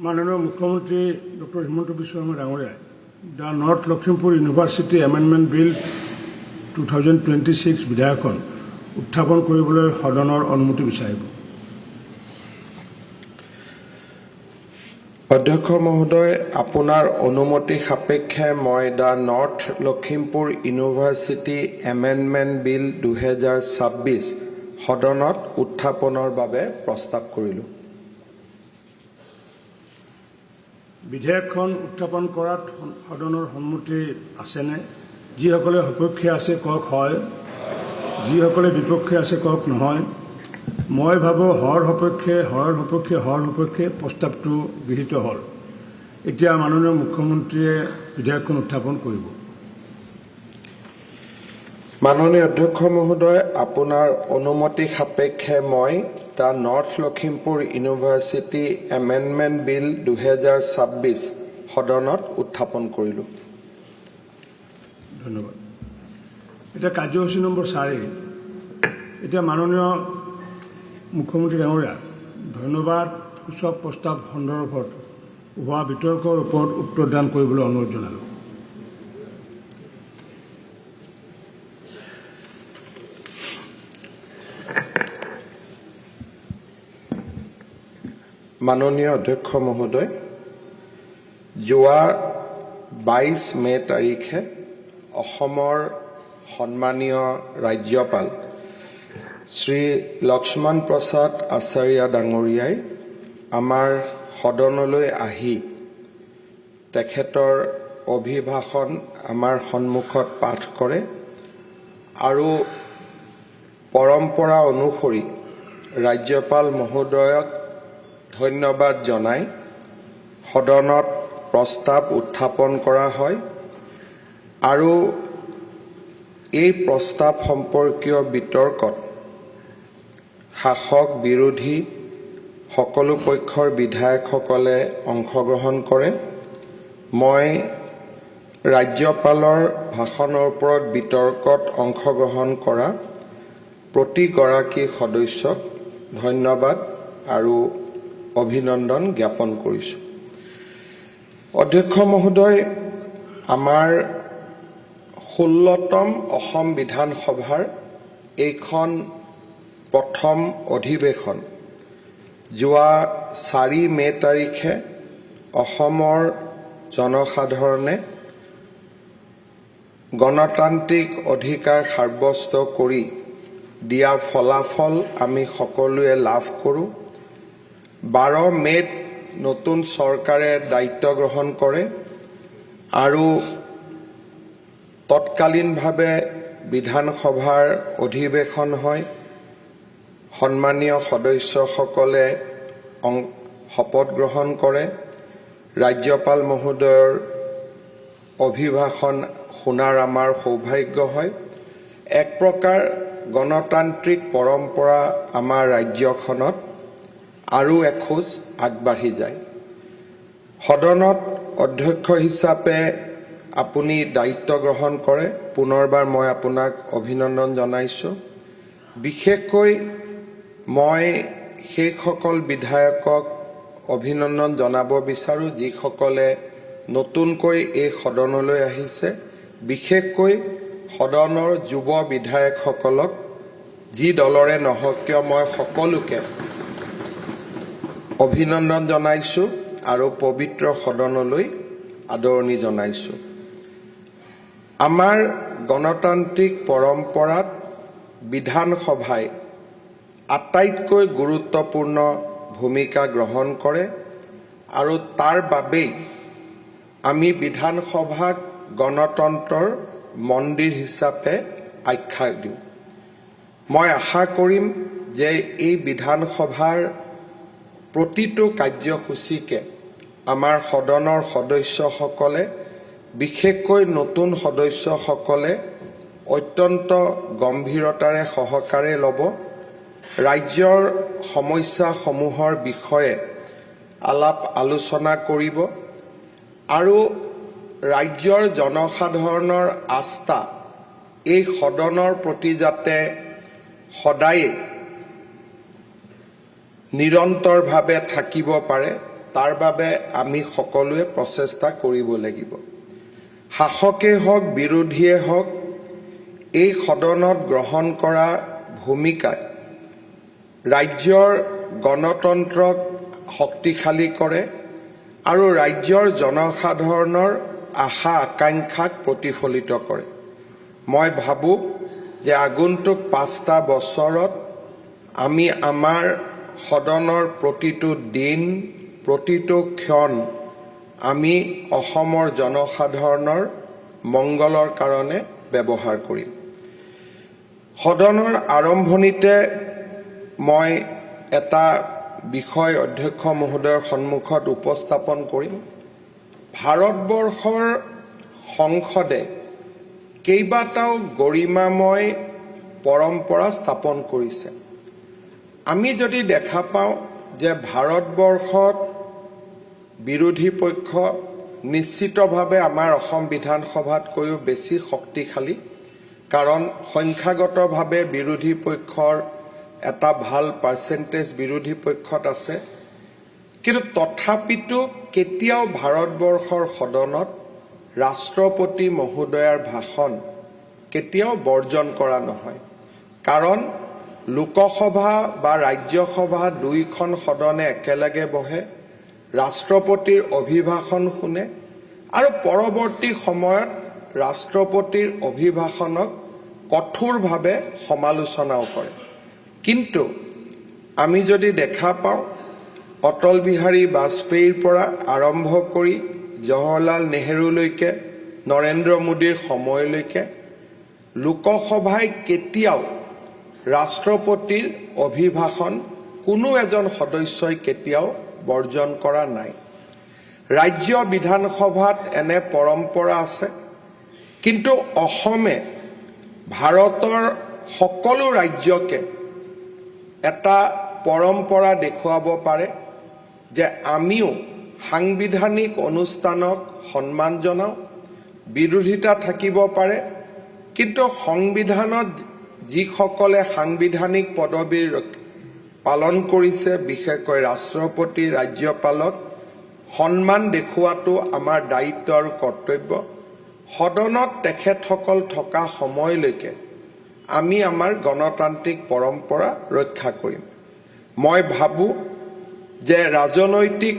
মাননীয় মুখ্যমন্ত্ৰী ডক্টৰ হিমন্ত বিশ্ব শৰ্মা ডাঙৰীয়াই the North Lakhimpur University Amendment Bill 2026 বিধেয়কখন উত্থাপন কৰিবলৈ সদনৰ অনুমতি বিচাৰিব। অধ্যক্ষ মহোদয়, আপোনাৰ অনুমতি সাপেক্ষে মই the North Lakhimpur University Amendment Bill 2026 সদনত উত্থাপনৰ বাবে প্ৰস্তাৱ কৰিলোঁ। বিধেয়কখন উত্থাপন কৰাত সদনৰ সন্মতি আছেনে? যিসকলে সপক্ষে আছে কওক হয়, যিসকলে বিপক্ষে আছে কওক নহয়। মই ভাবোঁ হৰ সপক্ষে প্ৰস্তাৱটো গৃহীত হ'ল। এতিয়া মাননীয় মুখ্যমন্ত্ৰীয়ে বিধেয়কখন উত্থাপন কৰিব। মাননীয় অধ্যক্ষ মহোদয়, আপোনাৰ অনুমতি সাপেক্ষে মই the North Lakhimpur University Amendment Bill 2026 সদনত উত্থাপন কৰিলোঁ। ধন্যবাদ। এতিয়া কাৰ্যসূচী নম্বৰ 4। এতিয়া মাননীয় মুখ্যমন্ত্ৰী ডাঙৰীয়া ধন্যবাদ সূচক প্ৰস্তাৱ সন্দৰ্ভত হোৱা বিতৰ্কৰ ওপৰত উত্তৰ দান কৰিবলৈ অনুৰোধ জনালোঁ। মাননীয় অধ্যক্ষ মহোদয়, যোৱা 22 মে তাৰিখে অসমৰ সন্মানীয় ৰাজ্যপাল শ্ৰী লক্ষ্মণ প্ৰসাদ আচাৰ্য ডাঙৰীয়াই আমাৰ সদনলৈ আহি তেখেতৰ অভিভাষণ আমাৰ সন্মুখত পাঠ কৰে আৰু পৰম্পৰা অনুসৰি ৰাজ্যপাল মহোদয়ক ধন্যবাদ জনাই সদনত প্ৰস্তাৱ উত্থাপন কৰা হয় আৰু এই প্ৰস্তাৱ সম্পৰ্কীয় বিতৰ্কত শাসক বিৰোধী সকলো পক্ষৰ বিধায়কসকলে অংশগ্ৰহণ কৰে। মই ৰাজ্যপালৰ ভাষণৰ ওপৰত বিতৰ্কত অংশগ্ৰহণ কৰা প্ৰতিগৰাকী সদস্যক ধন্যবাদ আৰু অভিনন্দন জ্ঞাপন কৰিছোঁ। অধ্যক্ষ মহোদয়, আমাৰ 16তম অসম বিধানসভাৰ এইখন প্ৰথম অধিৱেশন যোৱা 4 মে তাৰিখে অসমৰ জনসাধাৰণে গণতান্ত্ৰিক অধিকাৰ সাব্যস্ত কৰি দিয়া ফলাফল আমি সকলোৱে লাভ কৰোঁ। 12 মে'ত নতুন চৰকাৰে দায়িত্ব গ্ৰহণ কৰে আৰু তৎকালীনভাৱে বিধানসভাৰ অধিৱেশন হয়। সন্মানীয় সদস্যসকলে শপত গ্ৰহণ কৰে। ৰাজ্যপাল মহোদয়ৰ অভিভাষণ শুনাৰ আমাৰ সৌভাগ্য হয়। এক প্ৰকাৰ গণতান্ত্ৰিক পৰম্পৰা আমাৰ ৰাজ্যখনত আৰু এখোজ আগবাঢ়ি যায়। সদনত অধ্যক্ষ হিচাপে আপুনি দায়িত্ব গ্ৰহণ কৰে, পুনৰবাৰ মই আপোনাক অভিনন্দন জনাইছোঁ। বিশেষকৈ মই সেইসকল বিধায়কক অভিনন্দন জনাব বিচাৰোঁ যিসকলে নতুনকৈ এই সদনলৈ আহিছে, বিশেষকৈ সদনৰ যুৱ বিধায়কসকলক যি দলৰে নহওক কিয় মই সকলোকে অভিনন্দন জনাইছোঁ আৰু পবিত্ৰ সদনলৈ আদৰণি জনাইছোঁ। আমাৰ গণতান্ত্ৰিক পৰম্পৰাত বিধানসভাই আটাইতকৈ গুৰুত্বপূৰ্ণ ভূমিকা গ্ৰহণ কৰে আৰু তাৰ বাবেই আমি বিধানসভাক গণতন্ত্ৰৰ মন্দিৰ হিচাপে আখ্যা দিওঁ। মই আশা কৰিম যে এই বিধানসভাৰ প্ৰতিটো কাৰ্যসূচীকে আমাৰ সদনৰ সদস্যসকলে, বিশেষকৈ নতুন সদস্যসকলে অত্যন্ত গম্ভীৰতাৰে সহকাৰে ল'ব। ৰাজ্যৰ সমস্যাসমূহৰ বিষয়ে আলাপ আলোচনা কৰিব আৰু ৰাজ্যৰ জনসাধাৰণৰ আস্থা এই সদনৰ প্ৰতি যাতে সদায়ে নিৰন্তৰভাৱে থাকিব পাৰে তাৰ বাবে আমি সকলোৱে প্ৰচেষ্টা কৰিব লাগিব। শাসকেই হওক বিৰোধীয়ে হওক এই সদনত গ্ৰহণ কৰা ভূমিকাই ৰাজ্যৰ গণতন্ত্ৰক শক্তিশালী কৰে আৰু ৰাজ্যৰ জনসাধাৰণৰ আশা আকাংক্ষাক প্ৰতিফলিত কৰে। মই ভাবোঁ যে আগন্তুক 5টা বছৰত আমি আমাৰ সদনৰ প্ৰতিটো দিন প্ৰতিটো ক্ষণ আমি অসমৰ জনসাধাৰণৰ মংগলৰ কাৰণে ব্যৱহাৰ কৰিম। সদনৰ আৰম্ভণিতে মই এটা বিষয় অধ্যক্ষ মহোদয়ৰ সন্মুখত উপস্থাপন কৰিম। ভাৰতবৰ্ষৰ সংসদে কেইবাটাও গৰিমাময় পৰম্পৰা স্থাপন কৰিছে। আমি যদি দেখা পাওঁ যে ভাৰতবৰ্ষত বিৰোধী পক্ষ নিশ্চিতভাৱে আমাৰ অসম বিধানসভাতকৈও বেছি শক্তিশালী, কাৰণ সংখ্যাগতভাৱে বিৰোধী পক্ষৰ এটা ভাল পাৰ্চেণ্টেজ বিৰোধী পক্ষত আছে। কিন্তু তথাপিতো কেতিয়াও ভাৰতবৰ্ষৰ সদনত ৰাষ্ট্ৰপতি মহোদয়াৰ ভাষণ কেতিয়াও বৰ্জন কৰা নহয়, কাৰণ লোকসভা বা ৰাজ্যসভা দুইখন সদনে একেলগে বহে, ৰাষ্ট্ৰপতিৰ অভিভাষণ শুনে আৰু পৰৱৰ্তী সময়ত ৰাষ্ট্ৰপতিৰ অভিভাষণক কঠোৰভাৱে সমালোচনাও কৰে। কিন্তু আমি যদি দেখা পাওঁ অটল বিহাৰী বাজপেয়ীৰ পৰা আৰম্ভ কৰি জৱাহৰলাল নেহৰুলৈকে নৰেন্দ্ৰ মোদীৰ সময়লৈকে লোকসভাই কেতিয়াও ৰাষ্ট্ৰপতিৰ অভিভাষণ কোনো এজন সদস্যই কেতিয়াও বৰ্জন কৰা নাই। ৰাজ্য বিধানসভাত এনে পৰম্পৰা আছে, কিন্তু অসমে ভাৰতৰ সকলো ৰাজ্যকে এটা পৰম্পৰা দেখুৱাব পাৰে যে আমিও সাংবিধানিক অনুষ্ঠানক সন্মান জনাওঁ। বিৰোধিতা থাকিব পাৰে, কিন্তু সংবিধানত যিসকলে সাংবিধানিক পদবী পালন কৰিছে, বিশেষকৈ ৰাষ্ট্ৰপতি ৰাজ্যপালক সন্মান দেখুওৱাটো আমাৰ দায়িত্ব আৰু কৰ্তব্য। সদনত তেখেতসকল থকা সময়লৈকে আমি আমাৰ গণতান্ত্ৰিক পৰম্পৰা ৰক্ষা কৰিম। মই ভাবোঁ যে ৰাজনৈতিক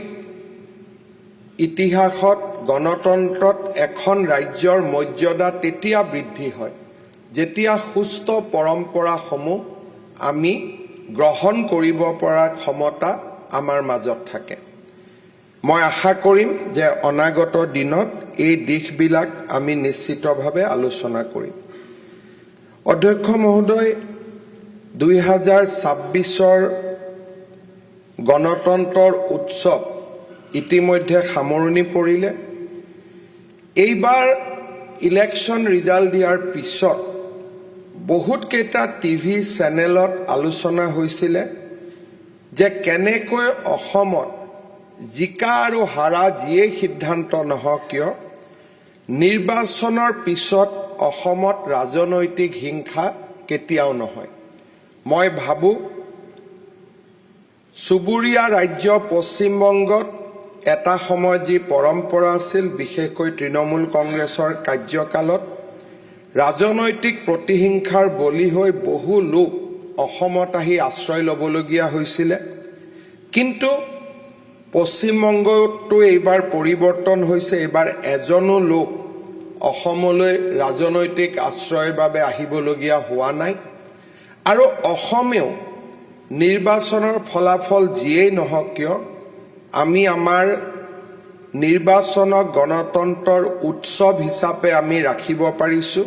ইতিহাসত গণতন্ত্ৰত এখন ৰাজ্যৰ মৰ্যাদা তেতিয়া বৃদ্ধি হয় যেতিয়া সুস্থ পৰম্পৰাসমূহ আমি গ্ৰহণ কৰিব পৰাৰ ক্ষমতা আমাৰ মাজত থাকে। মই আশা কৰিম যে অনাগত দিনত এই দিশবিলাক আমি নিশ্চিতভাৱে আলোচনা কৰিম। অধ্যক্ষ মহোদয়, 2026 গণতন্ত্ৰৰ উৎসৱ ইতিমধ্যে সামৰণি পৰিলে। এইবাৰ ইলেকশ্যন ৰিজাল্ট দিয়াৰ পিছত বহুতকেইটা টিভি চেনেলত আলোচনা হৈছিলে যে কেনেকৈ অসমত জিকা আৰু হাৰা যিয়েই সিদ্ধান্ত নহওক কিয় নিৰ্বাচনৰ পিছত অসমত ৰাজনৈতিক হিংসা কেতিয়াও নহয়। মই ভাবোঁ চুবুৰীয়া ৰাজ্য পশ্চিমবংগত এটা সময়ত যি পৰম্পৰা আছিল, বিশেষকৈ তৃণমূল কংগ্ৰেছৰ কাৰ্যকালত ৰাজনৈতিক প্ৰতিহিংসাৰ বলি হৈ বহু লোক অসমত আহি আশ্ৰয় ল'বলগীয়া হৈছিলে। কিন্তু পশ্চিমবংগতো এইবাৰ পৰিৱৰ্তন হৈছে। এইবাৰ এজনো লোক অসমলৈ ৰাজনৈতিক আশ্ৰয়ৰ বাবে আহিবলগীয়া হোৱা নাই। আৰু অসমেও নিৰ্বাচনৰ ফলাফল যিয়েই নহওক কিয় আমি আমাৰ নিৰ্বাচনক গণতন্ত্ৰৰ উৎসৱ হিচাপে আমি ৰাখিব পাৰিছোঁ।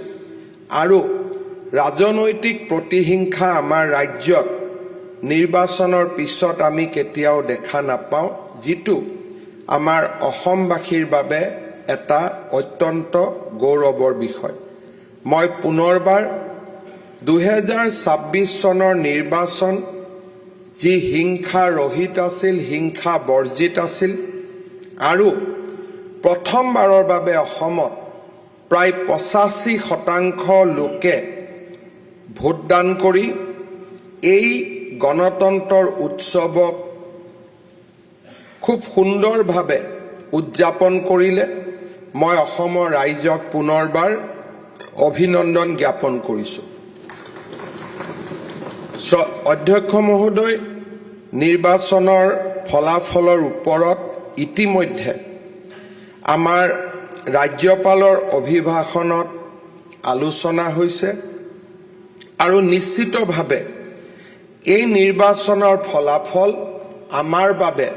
আৰু ৰাজনৈতিক প্ৰতিহিংসা আমাৰ ৰাজ্যত নিৰ্বাচনৰ পিছত আমি কেতিয়াও দেখা নাপাওঁ, যিটো আমাৰ অসমবাসীৰ বাবে এটা অত্যন্ত গৌৰৱৰ বিষয়। মই পুনৰবাৰ 2026 চনৰ নিৰ্বাচন যি হিংসা ৰহিত আছিল, হিংসা বৰ্জিত আছিল আৰু প্ৰথমবাৰৰ বাবে অসমত প্ৰায় 85% লোকে ভোটদান কৰি এই গণতন্ত্ৰৰ উৎসৱক খুব সুন্দৰভাৱে উদযাপন কৰিলে মই অসমৰ ৰাইজক পুনৰবাৰ অভিনন্দন জ্ঞাপন কৰিছোঁ। অধ্যক্ষ মহোদয়, নিৰ্বাচনৰ ফলাফলৰ ওপৰত ইতিমধ্যে আমাৰ ৰাজ্যপালৰ অভিভাষণত আলোচনা হৈছে আৰু নিশ্চিতভাৱে এই নিৰ্বাচনৰ ফলাফল আমাৰ বাবে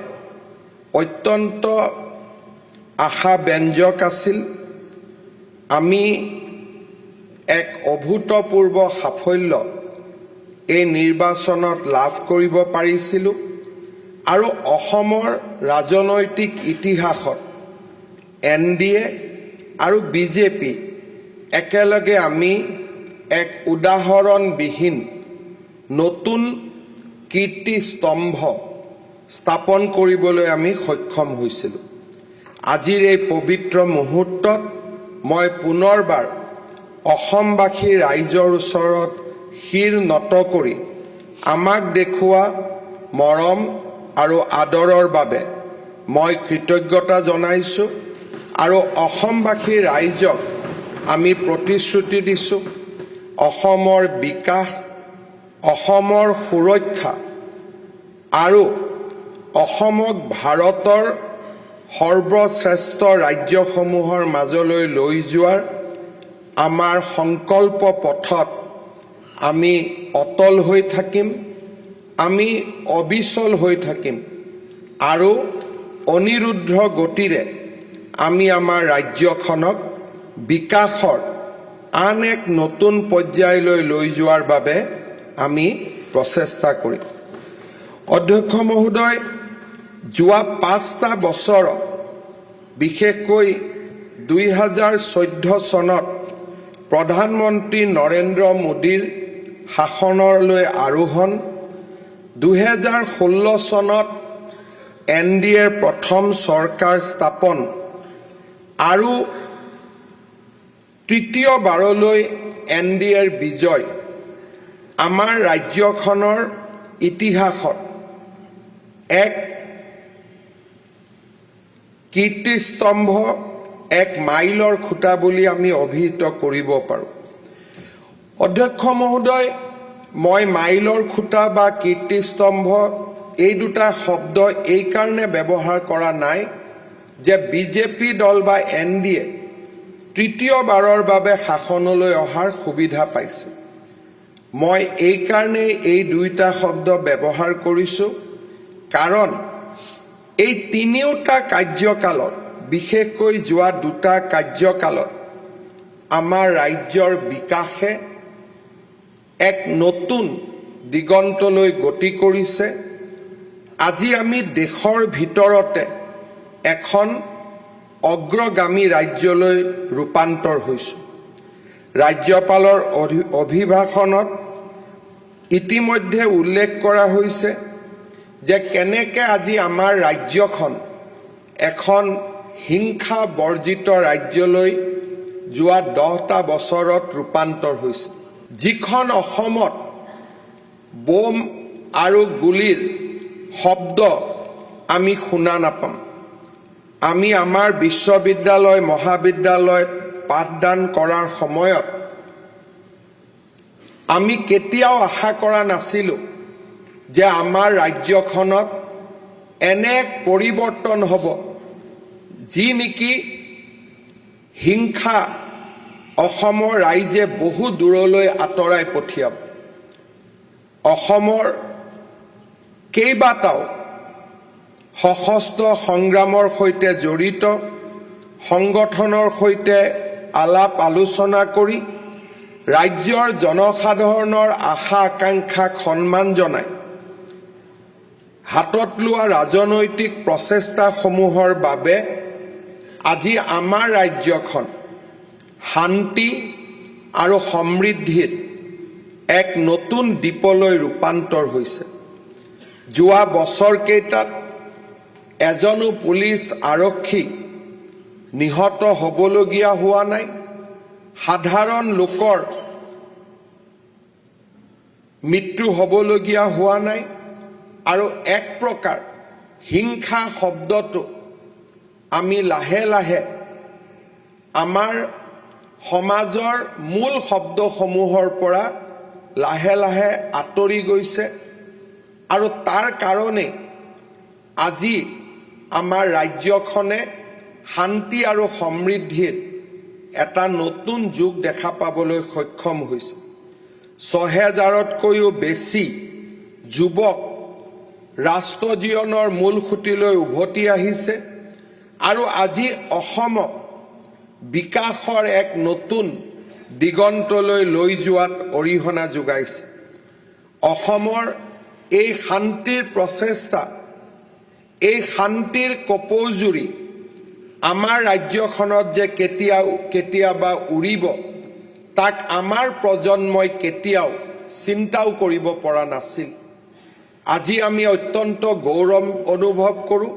অত্যন্ত আশাব্যঞ্জক আছিল। আমি এক অভূতপূৰ্ব সাফল্য এই নিৰ্বাচনত লাভ কৰিব পাৰিছিলোঁ আৰু অসমৰ ৰাজনৈতিক ইতিহাসত NDA আৰু BJP একেলগে আমি এক উদাহৰণবিহীন নতুন কীৰ্তিস্তম্ভ স্থাপন কৰিবলৈ আমি সক্ষম হৈছিলোঁ। আজিৰ এই পবিত্ৰ মুহূৰ্তত মই পুনৰবাৰ অসমবাসী ৰাইজৰ ওচৰত শিৰ নত কৰি আমাক দেখুওৱা মৰম আৰু আদৰৰ বাবে মই কৃতজ্ঞতা জনাইছোঁ আৰু অসমবাসী ৰাইজক আমি প্ৰতিশ্ৰুতি দিছোঁ অসমৰ বিকাশ, অসমৰ সুৰক্ষা আৰু অসমক ভাৰতৰ সৰ্বশ্ৰেষ্ঠ ৰাজ্যসমূহৰ মাজলৈ লৈ যোৱাৰ আমাৰ সংকল্প পথত আমি অটল হৈ থাকিম, আমি অবিচল হৈ থাকিম আৰু অনিৰুদ্ধ গতিৰে আমি আমাৰ ৰাজ্যখনক বিকাশৰ আন এক নতুন পৰ্যায়লৈ লৈ যোৱাৰ বাবে আমি প্ৰচেষ্টা কৰিম। অধ্যক্ষ মহোদয়, যোৱা 5টা বছৰত বিশেষকৈ 2014 চনত প্ৰধানমন্ত্ৰী নৰেন্দ্ৰ মোদীৰ শাসনলৈ আৰোহণ, 2016 চনত NDAৰ প্ৰথম চৰকাৰ স্থাপন আৰু তৃতীয়বাৰলৈ NDAৰ বিজয় আমাৰ ৰাজ্যখনৰ ইতিহাসত এক কীৰ্তিস্তম্ভ, এক মাইলৰ খুঁটা বুলি আমি অভিহিত কৰিব পাৰোঁ। অধ্যক্ষ মহোদয়, মই মাইলৰ খুঁটা বা কীৰ্তিস্তম্ভ এই দুটা শব্দ এইকাৰণে ব্যৱহাৰ কৰা নাই যে BJP দল বা NDA তৃতীয়বাৰৰ বাবে শাসনলৈ অহাৰ সুবিধা পাইছে। মই এইকাৰণে এই দুইটা শব্দ ব্যৱহাৰ কৰিছোঁ কাৰণ এই তিনিওটা কাৰ্যকালত, বিশেষকৈ যোৱা দুটা কাৰ্যকালত আমাৰ ৰাজ্যৰ বিকাশে এক নতুন দিগন্তলৈ গতি কৰিছে। আজি আমি দেশৰ ভিতৰতে এখন অগ্ৰগামী ৰাজ্যলৈ ৰূপান্তৰ হৈছোঁ। ৰাজ্যপালৰ অভিভাষণত ইতিমধ্যে উল্লেখ কৰা হৈছে যে কেনেকৈ আজি আমাৰ ৰাজ্যখন এখন হিংসা বৰ্জিত ৰাজ্যলৈ যোৱা 10টা বছৰত ৰূপান্তৰ হৈছে। যিখন অসমত বোম আৰু গুলীৰ শব্দ আমি শুনা নাপাম। আমি আমাৰ বিশ্ববিদ্যালয়, মহাবিদ্যালয়ত পাঠদান কৰাৰ সময়ত আমি কেতিয়াও আশা কৰা নাছিলোঁ যে আমাৰ ৰাজ্যখনত এনে এক পৰিৱৰ্তন হ'ব যি নেকি হিংসা অসমৰ ৰাইজে বহু দূৰলৈ আঁতৰাই পঠিয়াব। অসমৰ কেইবাটাও সশস্ত্ৰ সংগ্ৰামৰ সৈতে জড়িত সংগঠনৰ সৈতে আলাপ আলোচনা কৰি ৰাজ্যৰ জনসাধাৰণৰ আশা আকাংক্ষাক সন্মান জনাই হাতত লোৱা ৰাজনৈতিক প্ৰচেষ্টাসমূহৰ বাবে আজি আমাৰ ৰাজ্যখন শান্তি আৰু সমৃদ্ধিৰ এক নতুন দ্বীপলৈ ৰূপান্তৰ হৈছে। যোৱা বছৰকেইটাত এজনো পুলিচ আৰক্ষী নিহত হ'বলগীয়া হোৱা নাই, সাধাৰণ লোকৰ মৃত্যু হ'বলগীয়া হোৱা নাই আৰু এক প্ৰকাৰ হিংসা শব্দটো আমি লাহে লাহে আমাৰ সমাজৰ মূল শব্দসমূহৰ পৰা লাহে লাহে আঁতৰি গৈছে আৰু তাৰ কাৰণে আজি আমাৰ ৰাজ্যখনে শান্তি আৰু সমৃদ্ধিৰ এটা নতুন যুগ দেখা পাবলৈ সক্ষম হৈছে। ৬,০০০তকৈও বেছি যুৱক ৰাষ্ট্ৰ জীৱনৰ মূল খুঁটিলৈ উভতি আহিছে আৰু আজি অসমক বিকাশৰ এক নতুন দিগন্তলৈ লৈ যোৱাত অৰিহণা যোগাইছে। অসমৰ এই শান্তিৰ প্ৰচেষ্টা, এই শান্তিৰ কপৌজুৰি আমাৰ ৰাজ্যখনত যে কেতিয়াবা উৰিব, তাক আমাৰ প্ৰজন্মই কেতিয়াও চিন্তাও কৰিব পৰা নাছিল। আজি আমি অত্যন্ত গৌৰৱ অনুভৱ কৰোঁ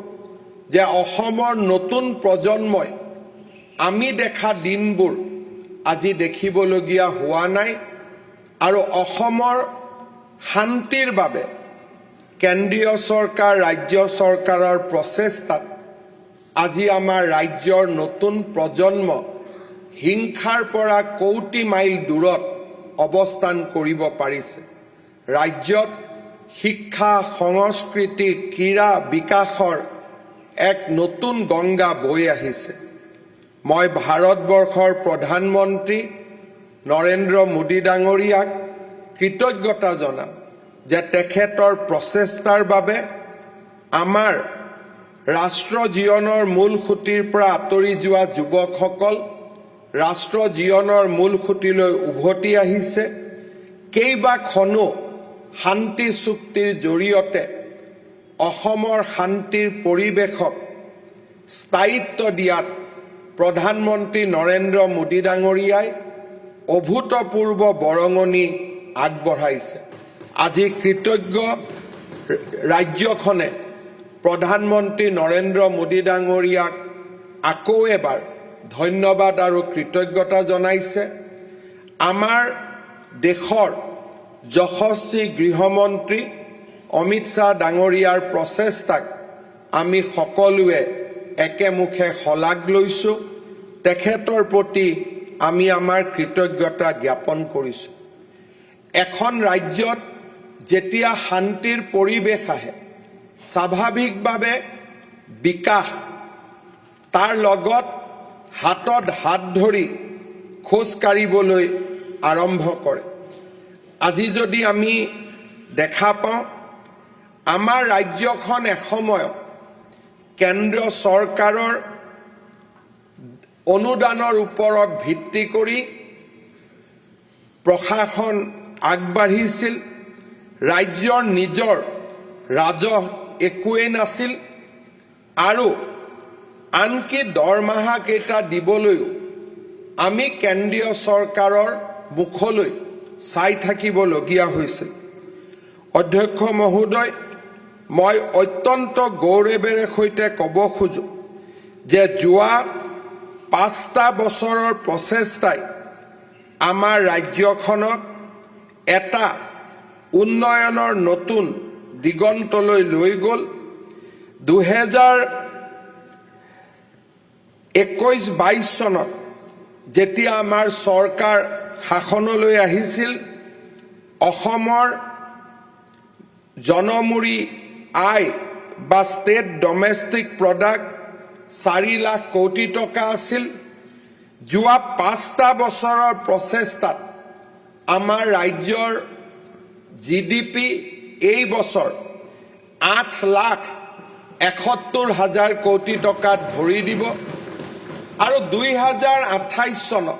যে অসমৰ নতুন প্ৰজন্মই আমি দেখা দিনবোৰ আজি দেখিবলগীয়া হোৱা নাই আৰু অসমৰ শান্তিৰ বাবে কেন্দ্ৰীয় চৰকাৰ, ৰাজ্য চৰকাৰৰ প্ৰচেষ্টাত আজি আমাৰ ৰাজ্যৰ নতুন প্ৰজন্ম হিংসাৰ পৰা কৌটি মাইল দূৰত অৱস্থান কৰিব পাৰিছে। ৰাজ্যত শিক্ষা, সংস্কৃতি, ক্ৰীড়া বিকাশৰ এক নতুন গংগা বৈ আহিছে। মই ভাৰতবৰ্ষৰ প্ৰধানমন্ত্ৰী নৰেন্দ্ৰ মোদী ডাঙৰীয়াক কৃতজ্ঞতা জনাম যে তেখেতৰ প্ৰচেষ্টাৰ বাবে আমাৰ ৰাষ্ট্ৰ জীৱনৰ মূল খুঁটিৰ পৰা আঁতৰি যোৱা যুৱকসকল ৰাষ্ট্ৰ জীৱনৰ মূল খুঁটিলৈ উভতি আহিছে। কেইবাখনো শান্তি চুক্তিৰ জৰিয়তে অসমৰ শান্তিৰ পৰিৱেশক স্থায়িত্ব দিয়াত প্ৰধানমন্ত্ৰী নৰেন্দ্ৰ মোদী ডাঙৰীয়াই অভূতপূৰ্ব বৰঙণি আগবঢ়াইছে। আজি কৃতজ্ঞ ৰাজ্যখনে প্ৰধানমন্ত্ৰী নৰেন্দ্ৰ মোদী ডাঙৰীয়াক আকৌ এবাৰ ধন্যবাদ আৰু কৃতজ্ঞতা জনাইছে। আমাৰ দেশৰ যশস্বী গৃহমন্ত্ৰী অমিত শ্বাহ ডাঙৰীয়াৰ প্ৰচেষ্টাক আমি সকলোৱে একেমুখে শলাগ লৈছোঁ। তেখেতৰ প্ৰতি আমি আমাৰ কৃতজ্ঞতা জ্ঞাপন কৰিছোঁ। এখন ৰাজ্যত যেতিয়া শান্তিৰ পৰিৱেশ আহে, স্বাভাৱিকভাৱে বিকাশ তাৰ লগত হাতত হাত ধৰি খোজ কাঢ়িবলৈ আৰম্ভ কৰে। আজি যদি আমি দেখা পাওঁ, আমাৰ ৰাজ্যখন এসময়ত কেন্দ্ৰীয় চৰকাৰৰ অনুদানৰ ওপৰত ভিত্তি কৰি প্ৰশাসন আগবাঢ়িছিল। ৰাজ্যৰ নিজৰ ৰাজহ একোৱেই নাছিল আৰু আনকি দৰমহা কেইটা দিবলৈও আমি কেন্দ্ৰীয় চৰকাৰৰ মুখলৈ চাই থাকিবলগীয়া হৈছিল। অধ্যক্ষ মহোদয়, মই অত্যন্ত গৌৰৱেৰে সৈতে ক'ব খোজোঁ যে যোৱা 5টা বছৰৰ প্ৰচেষ্টাই আমাৰ ৰাজ্যখনক এটা উন্নয়নৰ নতুন দিগন্তলৈ লৈ গ'ল। 2021-22 চনত যেতিয়া আমাৰ চৰকাৰ শাসনলৈ আহিছিল, অসমৰ জনমূৰি আয় বা ষ্টেট ডমেষ্টিক প্ৰডাক্ট 4 লাখ কোটি টকা আছিল। যোৱা 5টা বছৰৰ প্ৰচেষ্টাত আমাৰ ৰাজ্যৰ GDP এই বছৰ 8,71,000 কোটি টকাত ভৰি দিব আৰু 2028 চনত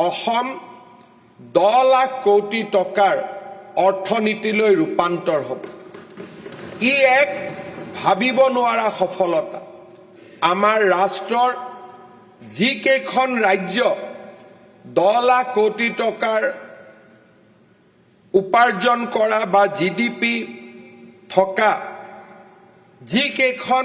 অসম 10 লাখ কোটি টকাৰ অৰ্থনীতিলৈ ৰূপান্তৰ হ'ব। ই এক ভাবিব নোৱাৰা সফলতা। আমাৰ ৰাষ্ট্ৰৰ যিকেইখন ৰাজ্য 10 লাখ কোটি টকাৰ উপাৰ্জন কৰা বা GDP থকা যিকেইখন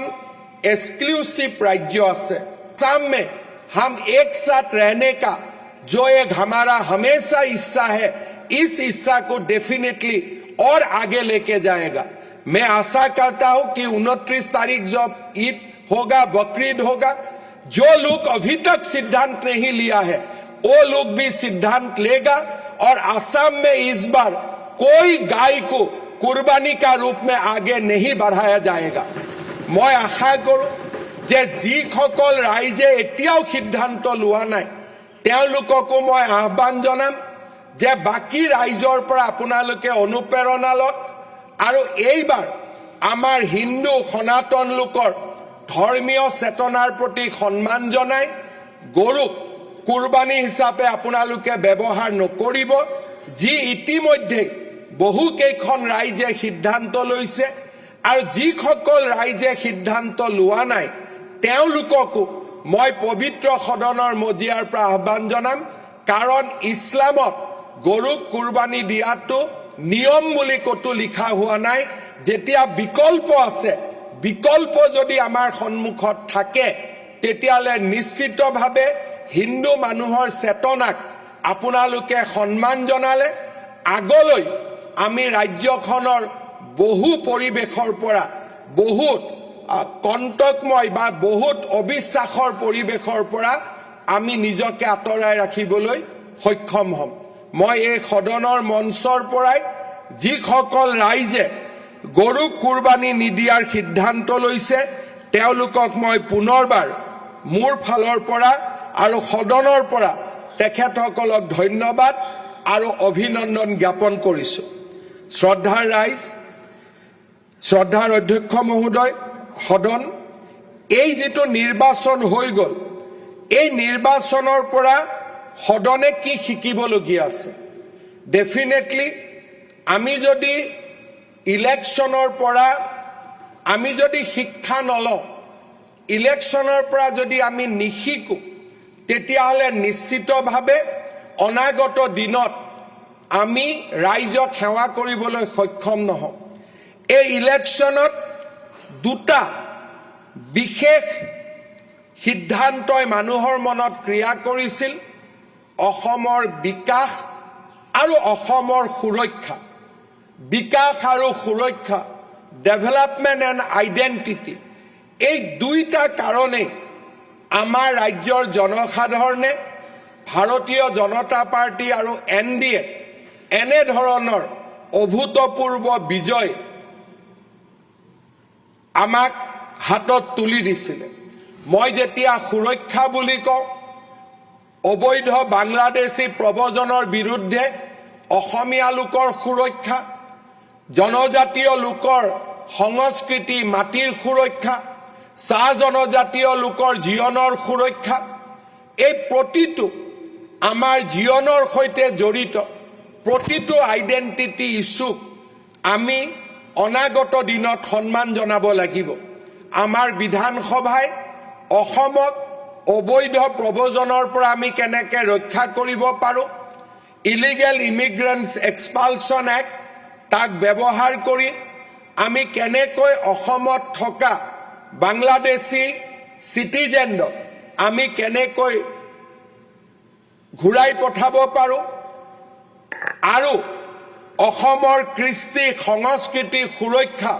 एक्सक्लूसिव राज्य আছে, असम में हम एक साथ रहने का जो एक हमारा हमेशा हिस्सा है, इस हिस्सा को डेफिनेटली और आगे लेके जाएगा। मैं आशा करता हूं कि 29 तारीख जब ईद होगा, बकरीद होगा, जो लोग अभी तक सिद्धांत नहीं लिया है वो लोग भी सिद्धांत लेगा और असम में इस बार कोई गाय को कुर्बानी का रूप में आगे नहीं बढ़ाया जाएगा। मैं आशा करूं যে যিসকল ৰাইজে এতিয়াও সিদ্ধান্ত লোৱা নাই তেওঁলোককো মই আহ্বান জনাম যে বাকি ৰাইজৰ পৰা আপোনালোকে অনুপ্ৰেৰণা লওক আৰু এইবাৰ আমাৰ হিন্দু সনাতন লোকৰ ধৰ্মীয় চেতনাৰ প্ৰতি সন্মান জনাই গৰুক কুৰবানী হিচাপে আপোনালোকে ব্যৱহাৰ নকৰিব। যি ইতিমধ্যে বহু কেইখন ৰাইজে সিদ্ধান্ত লৈছে আৰু যিসকল ৰাইজে সিদ্ধান্ত লোৱা নাই তেওঁলোককো মই পবিত্ৰ সদনৰ মজিয়াৰ পৰা আহ্বান জনাম, কাৰণ ইছলামত গৰুক কুৰবানী দিয়াটো নিয়ম বুলি কতো লিখা হোৱা নাই। যেতিয়া বিকল্প আছে, বিকল্প যদি আমাৰ সন্মুখত থাকে তেতিয়ালে নিশ্চিতভাৱে হিন্দু মানুহৰ চেতনাক আপোনালোকে সন্মান জনালে আগলৈ আমি ৰাজ্যখনৰ বহু পৰিৱেশৰ পৰা বহুত কণ্টকময় বা বহুত অবিশ্বাসৰ পৰিৱেশৰ পৰা আমি নিজকে আঁতৰাই ৰাখিবলৈ সক্ষম হ'ম। মই এই সদনৰ মঞ্চৰ পৰাই যিসকল ৰাইজে গৰুক কুৰবানী নিদিয়াৰ সিদ্ধান্ত লৈছে তেওঁলোকক মই পুনৰবাৰ মোৰ ফালৰ পৰা আৰু সদনৰ পৰা তেখেতসকলক ধন্যবাদ আৰু অভিনন্দন জ্ঞাপন কৰিছোঁ। শ্ৰদ্ধাৰ ৰাইজ, শ্ৰদ্ধাৰ অধ্যক্ষ মহোদয়, সদন, এই যেটো নিৰ্বাচন হৈ গ'ল, এই নিৰ্বাচনৰ পৰা সদনে কি শিকিবলগীয়া আছে? ডেফিনেটলি আমি যদি ইলেকশ্যনৰ পৰা আমি যদি শিক্ষা নলওঁ, ইলেকশ্যনৰ পৰা যদি আমি নিশিকো, তেতিয়াহ'লে নিশ্চিতভাৱে অনাগত দিনত আমি ৰাইজক সেৱা কৰিবলৈ সক্ষম নহওঁ। এই ইলেকশ্যনত দুটা বিশেষ সিদ্ধান্তই মানুহৰ মনত ক্ৰিয়া কৰিছিল, অসমৰ বিকাশ আৰু অসমৰ সুৰক্ষা। বিকাশ আৰু সুৰক্ষা, ডেভেলপমেণ্ট এণ্ড আইডেণ্টিটি, এই দুইটা কাৰণেই আমাৰ ৰাজ্যৰ জনসাধাৰণে ভাৰতীয় জনতা পাৰ্টি আৰু NDA এনেধৰণৰ অভূতপূৰ্ব বিজয় আমাক হাতত তুলি দিছিলে। মই যেতিয়া সুৰক্ষা বুলি কওঁ, অবৈধ বাংলাদেশী প্ৰব্ৰজনৰ বিৰুদ্ধে অসমীয়া লোকৰ সুৰক্ষা, জনজাতীয় লোকৰ সংস্কৃতি মাটিৰ সুৰক্ষা, চাহ জনজাতীয় লোকৰ জীৱনৰ সুৰক্ষা, এই প্ৰতিটো আমাৰ জীৱনৰ সৈতে জড়িত প্ৰতিটো আইডেণ্টিটি ইছ্যুক আমি অনাগত দিনত সন্মান জনাব লাগিব। আমাৰ বিধানসভাই অসমক অবৈধ প্ৰব্ৰজনৰ পৰা আমি কেনেকৈ ৰক্ষা কৰিব পাৰোঁ, ইলিগেল ইমিগ্ৰেণ্টছ এক্সপালছন এক্ট তাক ব্যৱহাৰ কৰি আমি কেনেকৈ অসমত থকা বাংলাদেশী চিটিজেনক আমি কেনেকৈ ঘূৰাই পঠাব পাৰোঁ আৰু অসমৰ কৃষ্টি সংস্কৃতি সুৰক্ষা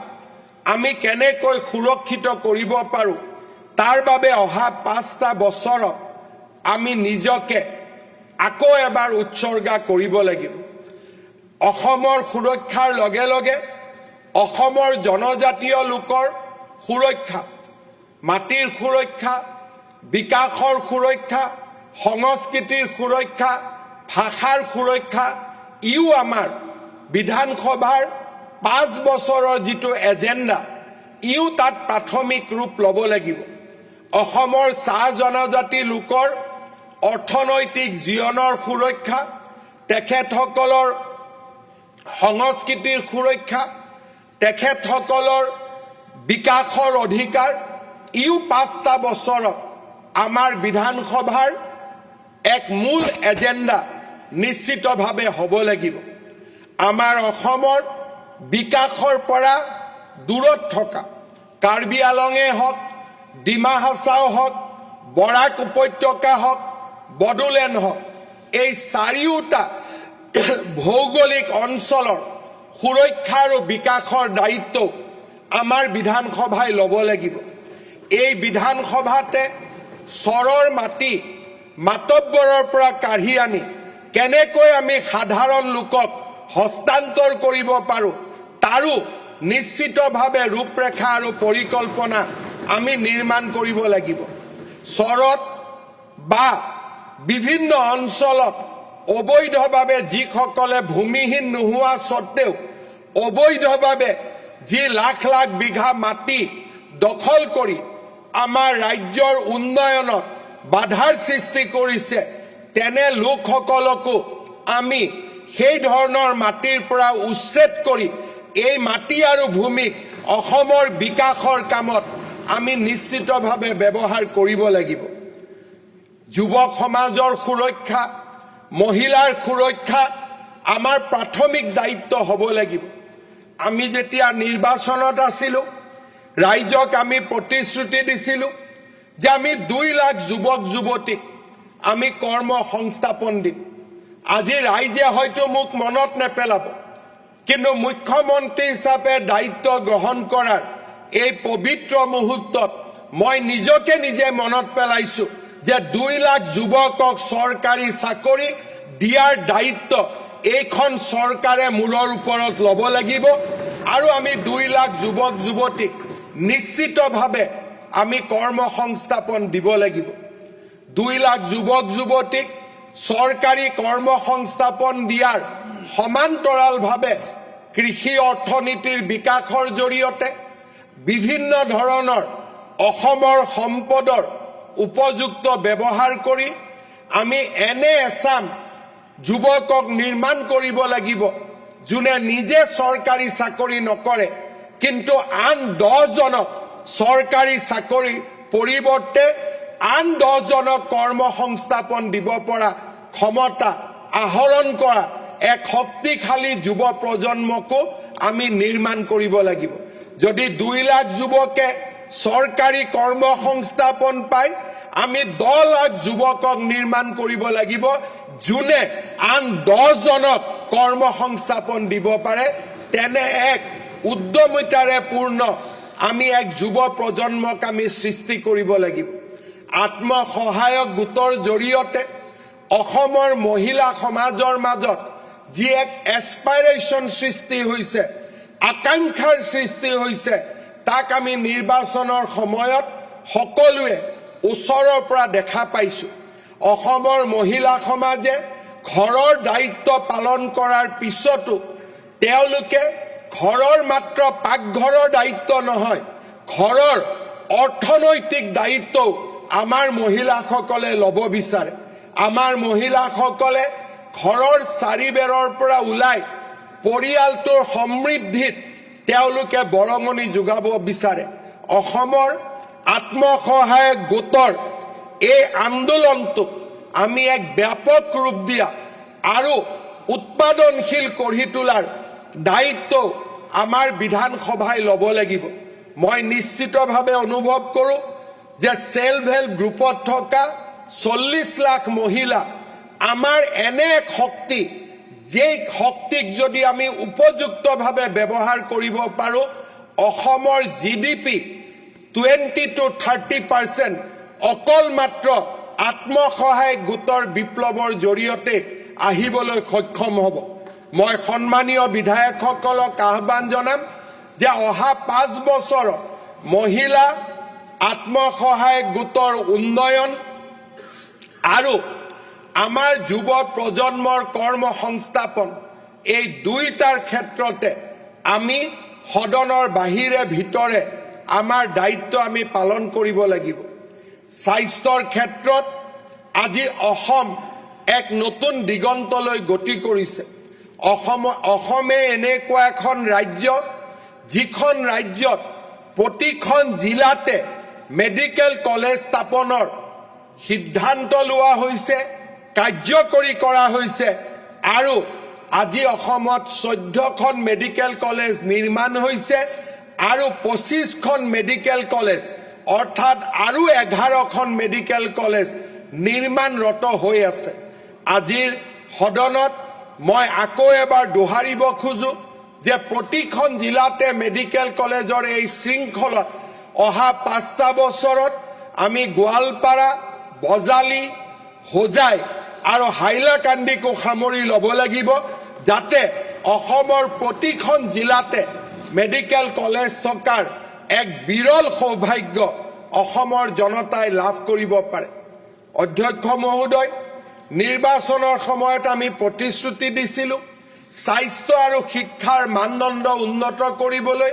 আমি কেনেকৈ সুৰক্ষিত কৰিব পাৰোঁ, তাৰ বাবে অহা 5টা বছৰত আমি নিজকে আকৌ এবাৰ উৎসৰ্গা কৰিব লাগিব। অসমৰ সুৰক্ষাৰ লগে লগে অসমৰ জনজাতীয় লোকৰ সুৰক্ষা, মাটিৰ সুৰক্ষা, বিকাশৰ সুৰক্ষা, সংস্কৃতিৰ সুৰক্ষা, ভাষাৰ সুৰক্ষা, ইও আমাৰ বিধানসভাৰ 5 বছৰৰ যিটো এজেণ্ডা, ইও তাত প্ৰাথমিক ৰূপ ল'ব লাগিব। অসমৰ চাহ জনজাতি লোকৰ অৰ্থনৈতিক জীৱনৰ সুৰক্ষা, তেখেতসকলৰ সংস্কৃতিৰ সুৰক্ষা, তেখেতসকলৰ বিকাশৰ অধিকাৰ, ইও 5টা বছৰত আমাৰ বিধানসভাৰ এক মূল এজেণ্ডা নিশ্চিতভাৱে হ'ব লাগিব। আমাৰ অসমৰ বিকাশৰ পৰা দূৰত থকা কাৰ্বি আলঙে হওক, ডিমা হাছাও হওক, বৰাক উপত্যকা হওক, বড়োলেণ্ড হওক, এই চাৰিওটা ভৌগোলিক অঞ্চলৰ সুৰক্ষা আৰু বিকাশৰ দায়িত্ব আমাৰ বিধানসভাই ল'ব লাগিব। এই বিধানসভাতে চৰৰ মাটি মাতব্বৰৰ পৰা কাঢ়ি আনি কেনেকৈ আমি সাধাৰণ লোকক হস্তান্তৰ কৰিব পাৰোঁ তাৰো নিশ্চিতভাৱে ৰূপৰেখা আৰু পৰিকল্পনা আমি নিৰ্মাণ কৰিব লাগিব। চৰত বা বিভিন্ন অঞ্চলত অবৈধভাৱে যিসকলে ভূমিহীন নোহোৱা স্বত্তেও অবৈধভাৱে যি লাখ লাখ বিঘা মাটি দখল কৰি আমাৰ ৰাজ্যৰ উন্নয়নত বাধাৰ সৃষ্টি কৰিছে তেনে লোকসকলকো আমি সেই ধৰণৰ মাটিৰ পৰা উচ্ছেদ কৰি এই মাটি আৰু ভূমিক অসমৰ বিকাশৰ কামত আমি নিশ্চিতভাৱে ব্যৱহাৰ কৰিব লাগিব। যুৱক সমাজৰ সুৰক্ষা, মহিলাৰ সুৰক্ষা আমাৰ প্ৰাথমিক দায়িত্ব হ'ব লাগিব। আমি যেতিয়া নিৰ্বাচনত আছিলোঁ ৰাইজক আমি প্ৰতিশ্ৰুতি দিছিলোঁ যে আমি 2 লাখ যুৱক যুৱতীক আমি কৰ্ম সংস্থাপন দিম। আজি ৰাইজে হয়তো মোক মনত নেপেলাব, কিন্তু মুখ্যমন্ত্ৰী হিচাপে দায়িত্ব গ্ৰহণ কৰাৰ এই পবিত্ৰ মুহূৰ্তত মই নিজকে নিজে মনত পেলাইছোঁ যে 2 লাখ যুৱকক চৰকাৰী চাকৰি দিয়াৰ দায়িত্ব এইখন চৰকাৰে মূৰৰ ওপৰত ল'ব লাগিব আৰু আমি 2 লাখ যুৱক যুৱতীক নিশ্চিতভাৱে আমি কৰ্ম সংস্থাপন দিব লাগিব। 2 লাখ যুৱক যুৱতীক চৰকাৰী কৰ্ম সংস্থাপন দিয়াৰ সমান্তৰালভাৱে কৃষি অৰ্থনীতিৰ বিকাশৰ জৰিয়তে বিভিন্ন ধৰণৰ অসমৰ সম্পদৰ উপযুক্ত ব্যৱহাৰ কৰি আমি এনে এচাম যুৱকক নিৰ্মাণ কৰিব লাগিব যোনে নিজে চৰকাৰী চাকৰি নকৰে কিন্তু আন 10 জনক চৰকাৰী চাকৰি পৰিৱৰ্তে আন 10 জনক কৰ্ম সংস্থাপন দিব পৰা ক্ষমতা আহৰণ কৰা এক শক্তিশালী যুৱ প্ৰজন্মকো আমি নিৰ্মাণ কৰিব লাগিব। যদি 2 লাখ যুৱকে চৰকাৰী কৰ্ম সংস্থাপন পায় আমি 10 লাখ যুৱকক নিৰ্মাণ কৰিব লাগিব যোনে আন 10 জনক কৰ্ম সংস্থাপন দিব পাৰে। তেনে এক উদ্যমিতাৰে পূৰ্ণ আমি এক যুৱ প্ৰজন্মক আমি সৃষ্টি কৰিব লাগিব। আত্মসহায়ক গোটৰ জৰিয়তে অসমৰ মহিলা সমাজৰ মাজত যি এক এছপাইৰেশ্যন সৃষ্টি হৈছে, আকাংক্ষাৰ সৃষ্টি হৈছে, তাক আমি নিৰ্বাচনৰ সময়ত সকলোৱে ওচৰৰ পৰা দেখা পাইছোঁ। অসমৰ মহিলা সমাজে ঘৰৰ দায়িত্ব পালন কৰাৰ পিছতো তেওঁলোকে ঘৰৰ মাত্ৰ পাকঘৰৰ দায়িত্ব নহয়, ঘৰৰ অৰ্থনৈতিক দায়িত্বও আমাৰ মহিলাসকলে ল'ব বিচাৰে। আমাৰ মহিলাসকলে ঘৰৰ চাৰিবেৰৰ পৰা ওলাই পৰিয়ালটোৰ সমৃদ্ধিত তেওঁলোকে বৰঙণি যোগাব বিচাৰে। অসমৰ আত্মসহায়ক গোটৰ এই আন্দোলনটোক আমি এক ব্যাপক ৰূপ দিয়া আৰু উৎপাদনশীল কৰি তোলাৰ দায়িত্ব আমাৰ বিধানসভাই ল'ব লাগিব। মই নিশ্চিতভাৱে অনুভৱ কৰোঁ যে সেল্ফ হেল্প গ্ৰুপত থকা 40 লাখ মহিলা আমাৰ এনে এক শক্তি, যে শক্তিক যদি আমি উপযুক্তভাৱে ব্যৱহাৰ কৰিব পাৰোঁ অসমৰ GDP 20 to 30% অকল মাত্ৰ আত্মসহায়ক গোটৰ বিপ্লৱৰ জৰিয়তে আহিবলৈ সক্ষম হ'ব। মই সন্মানীয় বিধায়কসকলক আহ্বান জনাম যে অহা 5 বছৰত মহিলা আত্মসহায়ক গোটৰ উন্নয়ন আৰু আমাৰ যুৱ প্ৰজন্মৰ কৰ্ম সংস্থাপন এই দুইটাৰ ক্ষেত্ৰতে আমি সদনৰ বাহিৰে ভিতৰে আমাৰ দায়িত্ব আমি পালন কৰিব লাগিব। স্বাস্থ্যৰ ক্ষেত্ৰত আজি অসম এক নতুন দিগন্তলৈ গতি কৰিছে। অসমে এনেকুৱা এখন ৰাজ্য যিখন ৰাজ্যত প্ৰতিখন জিলাতে মেডিকেল কলেজ স্থাপনৰ সিদ্ধান্ত লোৱা হৈছে, কাৰ্যকৰী কৰা হৈছে আৰু আজি অসমত 14খন মেডিকেল কলেজ নিৰ্মাণ হৈছে আৰু 25খন মেডিকেল কলেজ অৰ্থাৎ আৰু 11খন মেডিকেল কলেজ নিৰ্মাণৰত হৈ আছে। আজিৰ সদনত মই আকৌ এবাৰ দোহাৰিব খোজো যে প্ৰতিখন জিলাতে মেডিকেল কলেজৰ এই শৃংখলত অহা 5টা বছৰত আমি গোৱালপাৰা, বজালী, হোজাই আৰু হাইলাকান্দিকো সামৰি ল'ব লাগিব, যাতে অসমৰ প্ৰতিখন জিলাতে মেডিকেল কলেজ থকাৰ এক বিৰল সৌভাগ্য অসমৰ জনতাই লাভ কৰিব পাৰে। অধ্যক্ষ মহোদয়, নিৰ্বাচনৰ সময়ত আমি প্ৰতিশ্ৰুতি দিছিলোঁ স্বাস্থ্য আৰু শিক্ষাৰ মানদণ্ড উন্নত কৰিবলৈ